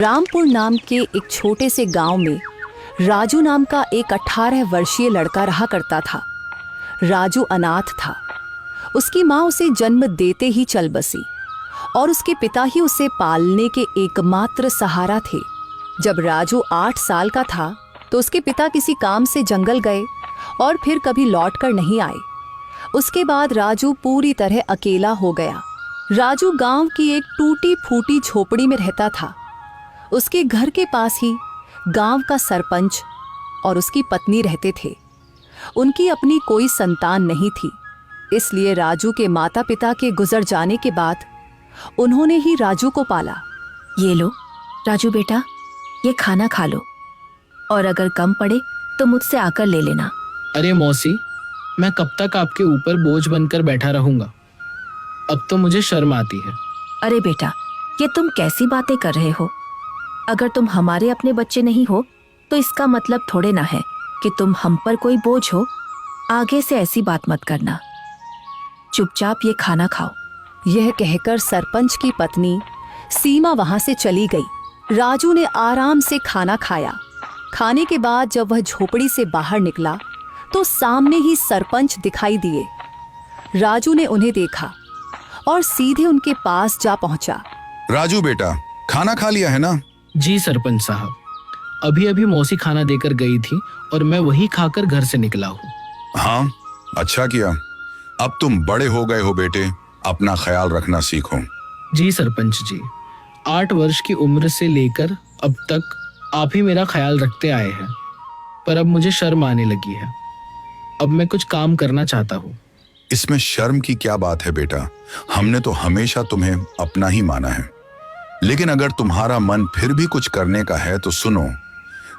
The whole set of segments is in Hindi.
रामपुर नाम के एक छोटे से गांव में राजू नाम का एक 18 वर्षीय लड़का रहा करता था। राजू अनाथ था। उसकी माँ उसे जन्म देते ही चल बसी और उसके पिता ही उसे पालने के एकमात्र सहारा थे। जब राजू 8 साल का था तो उसके पिता किसी काम से जंगल गए और फिर कभी लौटकर नहीं आए। उसके बाद राजू पूरी तरह अकेला हो गया। राजू गांव की एक टूटी फूटी झोपड़ी में रहता था। उसके घर के पास ही गांव का सरपंच और उसकी पत्नी रहते थे। उनकी अपनी कोई संतान नहीं थी, इसलिए राजू के माता पिता के गुजर जाने के बाद उन्होंने ही राजू को पाला। ये लो राजू बेटा, ये खाना खा लो और अगर कम पड़े तो मुझसे आकर ले लेना। अरे मौसी, मैं कब तक आपके ऊपर बोझ बनकर बैठा रहूंगा? अब तो मुझे शर्म आती है। अरे बेटा, ये तुम कैसी बातें कर रहे हो? अगर तुम हमारे अपने बच्चे नहीं हो तो इसका मतलब थोड़े ना है कि तुम हम पर कोई बोझ हो। आगे से ऐसी बात मत करना। चुपचाप ये खाना खाओ। यह कहकर सरपंच की पत्नी सीमा वहां से चली गई। राजू ने आराम से खाना खाया। खाने के बाद जब वह झोपड़ी से बाहर निकला तो सामने ही सरपंच दिखाई दिए। राजू ने उन्हें देखा और सीधे उनके पास जा पहुंचा। राजू बेटा, खाना खा लिया है ना? जी सरपंच साहब, अभी अभी मौसी खाना देकर गई थी और मैं वही खाकर घर से निकला हूँ। हाँ, अच्छा किया। अब तुम बड़े हो गए हो बेटे, अपना ख्याल रखना सीखो। जी सरपंच जी, 8 वर्ष की उम्र से लेकर अब तक आप ही मेरा ख्याल रखते आए हैं, पर अब मुझे शर्म आने लगी है। अब मैं कुछ काम करना चाहता हूँ। इसमें शर्म की क्या बात है बेटा? हमने तो हमेशा तुम्हें अपना ही माना है। लेकिन अगर तुम्हारा मन फिर भी कुछ करने का है तो सुनो,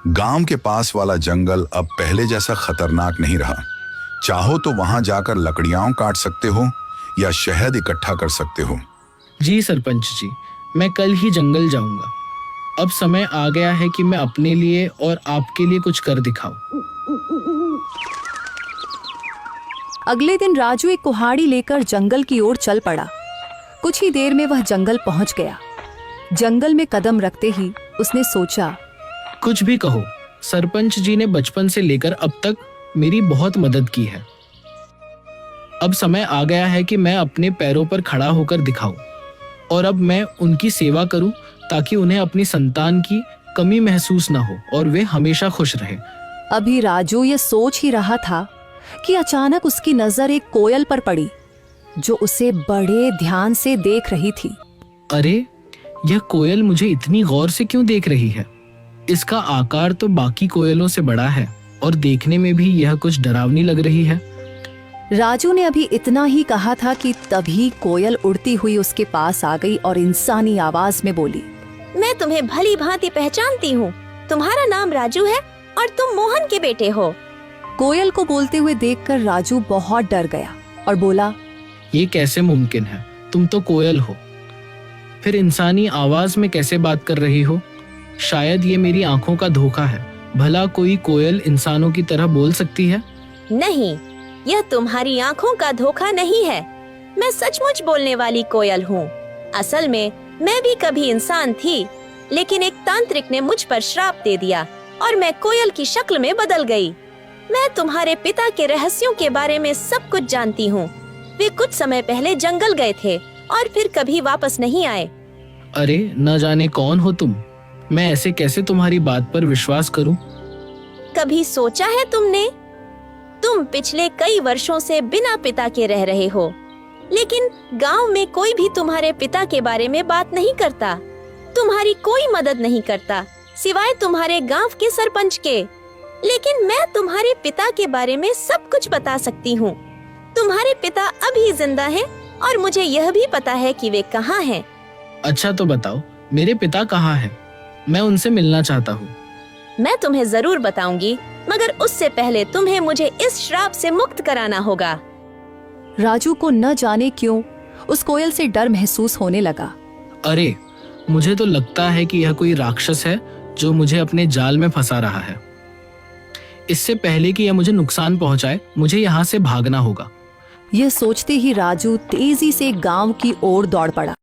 गांव के पास वाला जंगल अब पहले जैसा खतरनाक नहीं रहा। चाहो तो वहां जाकर लकड़ियां काट सकते हो या शहद इकट्ठा कर सकते हो। जी सरपंच जी, मैं कल ही जंगल जाऊंगा। अब समय आ गया है कि मैं अपने लिए और आपके लिए कुछ कर दिखाऊं। अगले दिन राजू एक कुल्हाड़ी लेकर जंगल की ओर चल पड़ा। कुछ ही देर में वह जंगल पहुंच गया। जंगल में कदम रखते ही उसने सोचा, कुछ भी कहो, सरपंच जी ने बचपन से लेकर अब तक मेरी बहुत मदद की है। अब समय आ गया है कि मैं अपने पैरों पर खड़ा होकर दिखाऊं और अब मैं उनकी सेवा करूं ताकि उन्हें अपनी संतान की कमी महसूस न हो और वे हमेशा खुश रहें। अभी राजू ये सोच ही रहा था कि अचानक उसकी नजर एक कोयल पर पड़ी जो उसे बड़े ध्यान से देख रही थी। अरे, यह कोयल मुझे इतनी गौर से क्यों देख रही है? इसका आकार तो बाकी कोयलों से बड़ा है और देखने में भी यह कुछ डरावनी लग रही है। राजू ने अभी इतना ही कहा था कि तभी कोयल उड़ती हुई उसके पास आ गई और इंसानी आवाज में बोली, मैं तुम्हें भली भांति पहचानती हूँ। तुम्हारा नाम राजू है और तुम मोहन के बेटे हो। कोयल को बोलते हुए देखकर राजू बहुत डर गया और बोला, ये कैसे मुमकिन है? तुम तो कोयल हो, फिर इंसानी आवाज में कैसे बात कर रही हो? शायद ये मेरी आंखों का धोखा है। भला कोई कोयल इंसानों की तरह बोल सकती है? नहीं, यह तुम्हारी आंखों का धोखा नहीं है। मैं सचमुच बोलने वाली कोयल हूँ। असल में मैं भी कभी इंसान थी, लेकिन एक तांत्रिक ने मुझ पर श्राप दे दिया और मैं कोयल की शक्ल में बदल गई। मैं तुम्हारे पिता के रहस्यों के बारे में सब कुछ जानती हूँ। वे कुछ समय पहले जंगल गए थे और फिर कभी वापस नहीं आए। अरे, न जाने कौन हो तुम। मैं ऐसे कैसे तुम्हारी बात पर विश्वास करूं? कभी सोचा है तुमने? तुम पिछले कई वर्षों से बिना पिता के रह रहे हो, लेकिन गांव में कोई भी तुम्हारे पिता के बारे में बात नहीं करता। तुम्हारी कोई मदद नहीं करता सिवाय तुम्हारे गांव के सरपंच के। लेकिन मैं तुम्हारे पिता के बारे में सब कुछ बता सकती हूँ। तुम्हारे पिता अभी जिंदा हैं और मुझे यह भी पता है कि वे कहाँ हैं। अच्छा तो बताओ, मेरे पिता कहाँ हैं? मैं उनसे मिलना चाहता हूँ। मैं तुम्हें जरूर बताऊंगी, मगर उससे पहले तुम्हें मुझे इस श्राप से मुक्त कराना होगा। राजू को न जाने क्यों उस कोयल से डर महसूस होने लगा। अरे, मुझे तो लगता है कि यह कोई राक्षस है जो मुझे अपने जाल में फंसा रहा है। इससे पहले कि यह मुझे नुकसान पहुंचाए, मुझे यहाँ से भागना होगा। यह सोचते ही राजू तेजी से गांव की ओर दौड़ पड़ा।